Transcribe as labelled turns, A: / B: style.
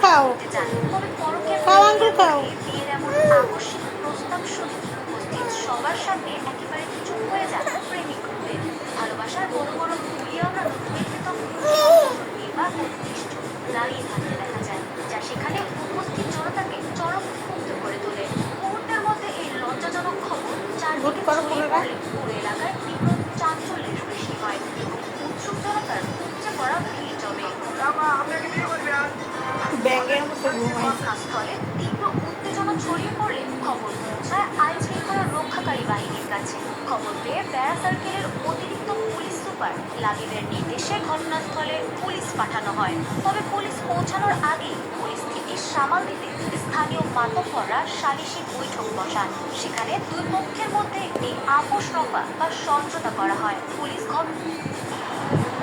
A: করতে চান। তবে পরকীয়া বিয়ের এমন আকস্মিক প্রস্তাব শুনে উপস্থিত সবার সামনে একেবারে চুপ হয়ে যান প্রেমিক রূপে। ভালোবাসার বড় বড় তুলিয়ানো নদীতে তখন নির্বাক ও নিষ্ঠুর দাঁড়িয়ে থাকতে দেখা যায়, যা সেখানে উপস্থিত জনতাকে চরম ক্ষুব্ধ করে তোলে। মুহূর্তের মধ্যে এই লজ্জাজনক খবর চারদিকে ছড়িয়ে পড়লে পুরো এলাকায় তীব্র চাঞ্চল্যের সৃষ্টি হয় এবং উৎসুক জনতার উপচে পড়া ভিড় জমে। ঘটনাস্থলে তীব্র উত্তেজনা ছড়িয়ে পড়লে খবর পৌঁছায় আইন শৃঙ্খলা রক্ষাকারী বাহিনীর কাছে। খবর পেয়ে বেড়া সার্কেলের অতিরিক্ত পুলিশ সুপার লাবিবের নির্দেশে ঘটনাস্থলে পুলিশ পাঠানো হয়। তবে পুলিশ পৌঁছানোর আগে পরিস্থিতি সামাল দিতে স্থানীয় মাতব্বররা সালিশি বৈঠক বসান। সেখানে দুই পক্ষের মধ্যে একটি আপোষ রফা বা সমঝোতা করা হয়। পুলিশ